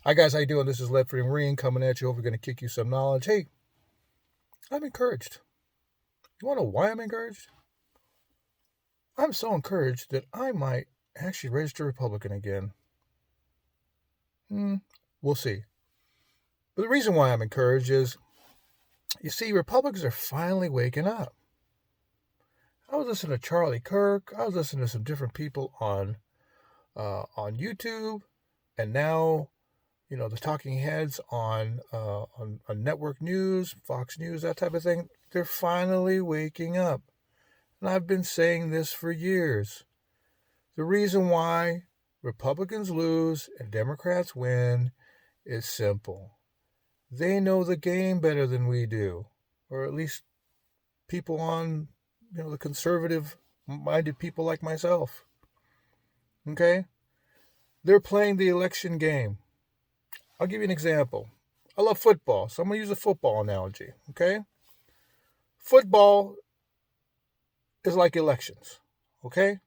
Hi guys, how you doing? This is Ledford and Marine coming at you. Hope we're going to kick you some knowledge. Hey, I'm encouraged. You want to know why I'm encouraged? I'm so encouraged that I might actually register Republican again. We'll see. But the reason why I'm encouraged is, you see, Republicans are finally waking up. I was listening to Charlie Kirk. I was listening to some different people on YouTube, and now, the talking heads on network news, Fox News, that type of thing. They're finally waking up. And I've been saying this for years. The reason why Republicans lose and Democrats win is simple. They know the game better than we do, or at least people on, the conservative-minded people like myself. Okay? They're playing the election game. I'll give you an example. I love football, so I'm going to use a football analogy. Okay? Football is like elections. Okay?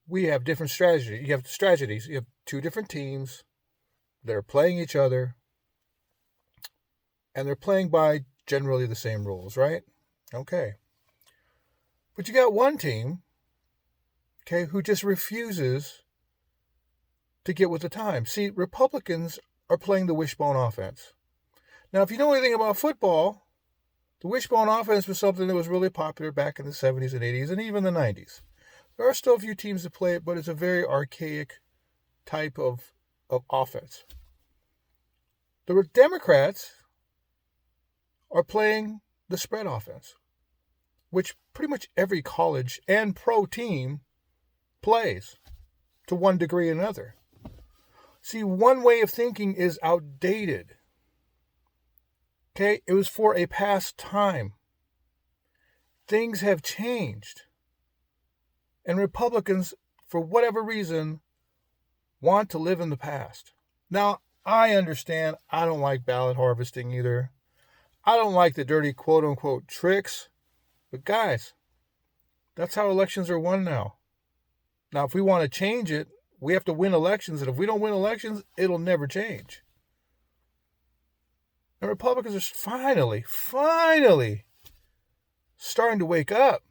We have different strategies. You have strategies. You have two different teams that are playing each other, and they're playing by generally the same rules, right? Okay. But you got one team, okay, who just refuses to get with the time. See, Republicans are playing the wishbone offense. Now, if you know anything about football, the wishbone offense was something that was really popular back in the 70s and 80s and even the 90s. There are still a few teams that play it, but it's a very archaic type of offense. The Democrats are playing the spread offense, which pretty much every college and pro team plays to one degree or another. See, one way of thinking is outdated. Okay, it was for a past time. Things have changed. And Republicans, for whatever reason, want to live in the past. Now, I understand I don't like ballot harvesting either. I don't like the dirty quote-unquote tricks. But guys, that's how elections are won now. Now, if we want to change it, we have to win elections. And if we don't win elections, it'll never change. And Republicans are finally starting to wake up.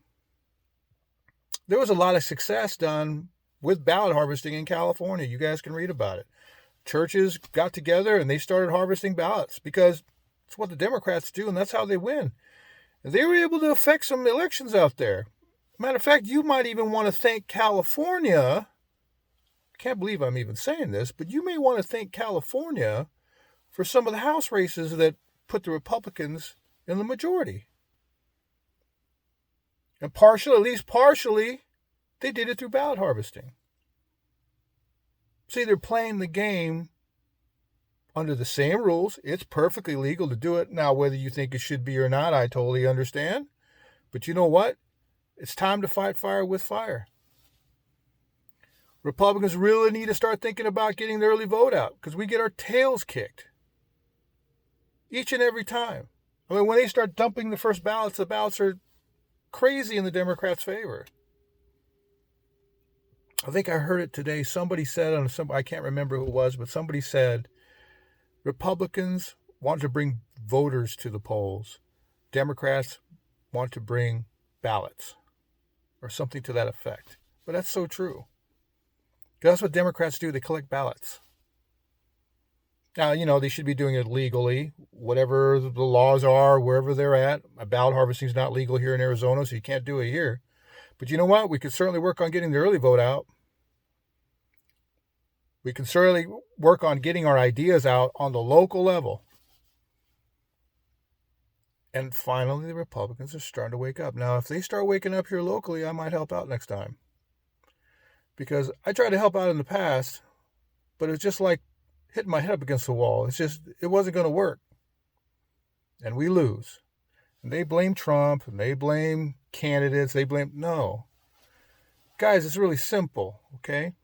There was a lot of success done with ballot harvesting in California. You guys can read about it. Churches got together and they started harvesting ballots because it's what the Democrats do, and that's how they win. And they were able to affect some elections out there. Matter of fact, you might even want to thank California. I can't believe I'm even saying this, but you may want to thank California for some of the House races that put the Republicans in the majority. And at least partially, they did it through ballot harvesting. See, they're playing the game under the same rules. It's perfectly legal to do it. Now, whether you think it should be or not, I totally understand. But you know what? It's time to fight fire with fire. Republicans really need to start thinking about getting the early vote out because we get our tails kicked each and every time. I mean, when they start dumping the first ballots, the ballots are crazy in the Democrats' favor. I think I heard it today. Somebody said I can't remember who it was, but somebody said Republicans want to bring voters to the polls. Democrats want to bring ballots or something to that effect. But that's so true. That's what Democrats do. They collect ballots. Now, they should be doing it legally, whatever the laws are, wherever they're at. Ballot harvesting is not legal here in Arizona, so you can't do it here. But you know what? We could certainly work on getting the early vote out. We can certainly work on getting our ideas out on the local level. And finally, the Republicans are starting to wake up. Now, if they start waking up here locally, I might help out next time. Because I tried to help out in the past, but it's just like hitting my head up against the wall. It wasn't going to work. And we lose. And they blame Trump, and they blame candidates. No. Guys, it's really simple, okay?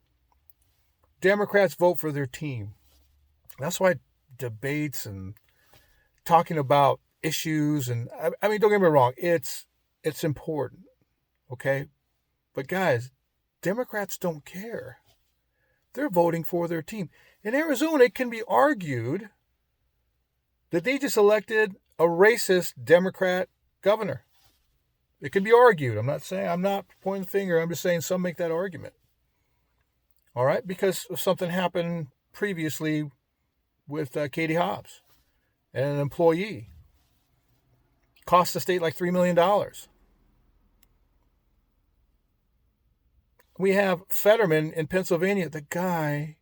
Democrats vote for their team. That's why debates and talking about issues, and I mean, don't get me wrong, it's important, okay? But guys, Democrats don't care. They're voting for their team. In Arizona, it can be argued that they just elected a racist Democrat governor. It can be argued. I'm not pointing the finger. I'm just saying some make that argument. All right, because something happened previously with Katie Hobbs and an employee. Cost the state like $3 million. We have Fetterman in Pennsylvania. The guy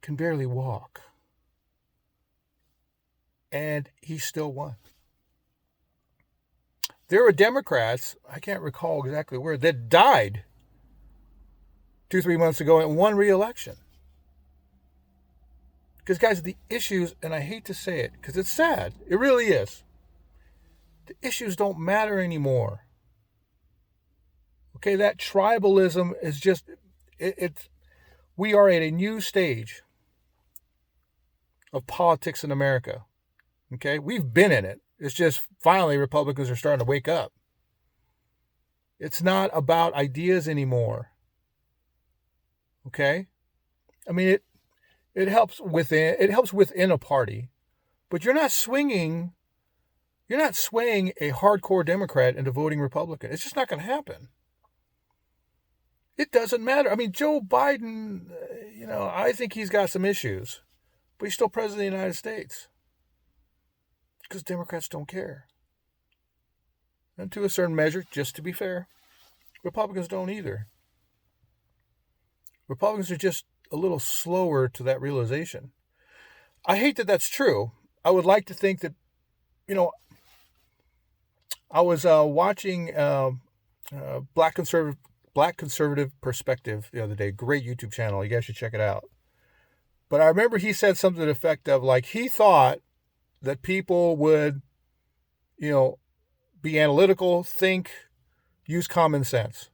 can barely walk. And he still won. There were Democrats, I can't recall exactly where, that died 2-3 months ago and won re-election. Because, guys, the issues, and I hate to say it because it's sad, it really is. The issues don't matter anymore. Okay, that tribalism is just, we are at a new stage of politics in America. Okay, we've been in it. It's just finally Republicans are starting to wake up. It's not about ideas anymore. Okay? I mean, it helps within a party, but you're not swaying a hardcore Democrat into voting Republican. It's just not going to happen. It doesn't matter. I mean, Joe Biden, I think he's got some issues, but he's still president of the United States. Because Democrats don't care. And to a certain measure, just to be fair, Republicans don't either. Republicans are just a little slower to that realization. I hate that that's true. I would like to think that, I was watching Black Conservative Perspective the other day. Great YouTube channel. You guys should check it out. But I remember he said something to the effect of, like, he thought that people would, be analytical, think, use common sense.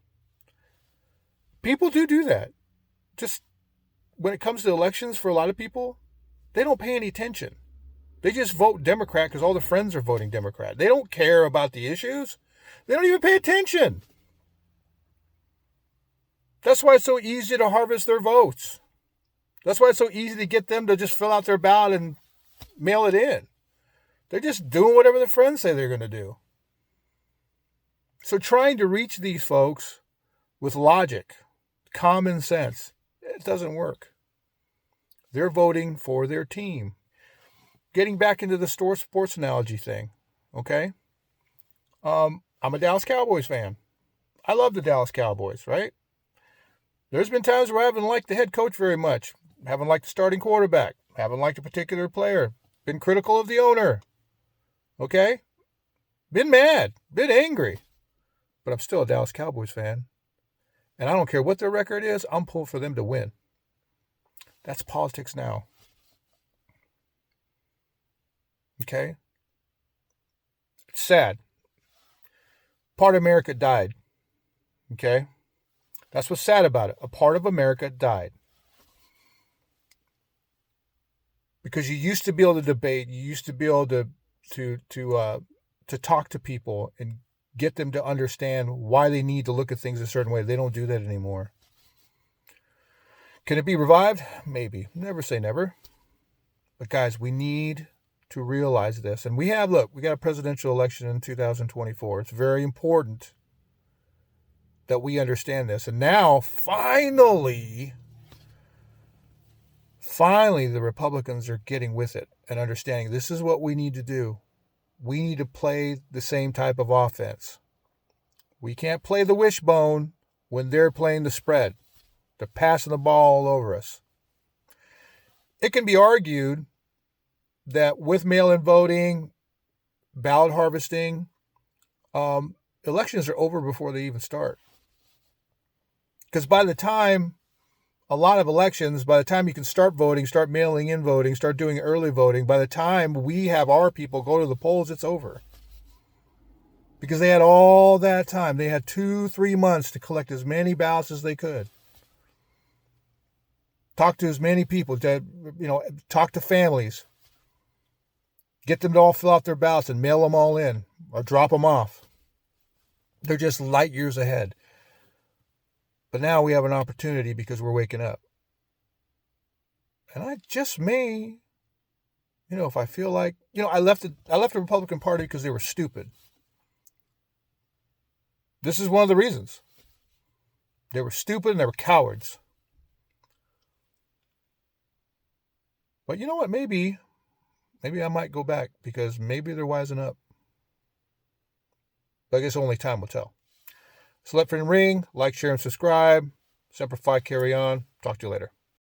People do that. Just when it comes to elections, for a lot of people, they don't pay any attention. They just vote Democrat because all their friends are voting Democrat. They don't care about the issues. They don't even pay attention. That's why it's so easy to harvest their votes. That's why it's so easy to get them to just fill out their ballot and mail it in. They're just doing whatever their friends say they're going to do. So trying to reach these folks with logic, common sense, it doesn't work. They're voting for their team. Getting back into the sports analogy thing, okay? I'm a Dallas Cowboys fan. I love the Dallas Cowboys, right? There's been times where I haven't liked the head coach very much. Haven't liked the starting quarterback. Haven't liked a particular player. Been critical of the owner. Okay? Been mad. Been angry. But I'm still a Dallas Cowboys fan. And I don't care what their record is, I'm pulling for them to win. That's politics now. Okay? It's sad. Part of America died. Okay? That's what's sad about it. A part of America died. Because you used to be able to debate, you used to be able to talk to people and get them to understand why they need to look at things a certain way. They don't do that anymore. Can it be revived? Maybe. Never say never. But guys, we need to realize this. And we got a presidential election in 2024. It's very important that we understand this. And now, finally, the Republicans are getting with it and understanding this is what we need to do. We need to play the same type of offense. We can't play the wishbone when they're playing the spread. They're passing the ball all over us. It can be argued that with mail-in voting, ballot harvesting, elections are over before they even start. Because by the time you can start voting, start mailing in voting, start doing early voting, by the time we have our people go to the polls, it's over. Because they had all that time. They had 2-3 months to collect as many ballots as they could. Talk to as many people, talk to families. Get them to all fill out their ballots and mail them all in or drop them off. They're just light years ahead. But now we have an opportunity because we're waking up. And I just may, if I feel like, I left the Republican Party because they were stupid. This is one of the reasons. They were stupid and they were cowards. But you know what? Maybe I might go back because maybe they're wising up. But I guess only time will tell. So let friend ring, like, share, and subscribe. Semper Fi, carry on. Talk to you later.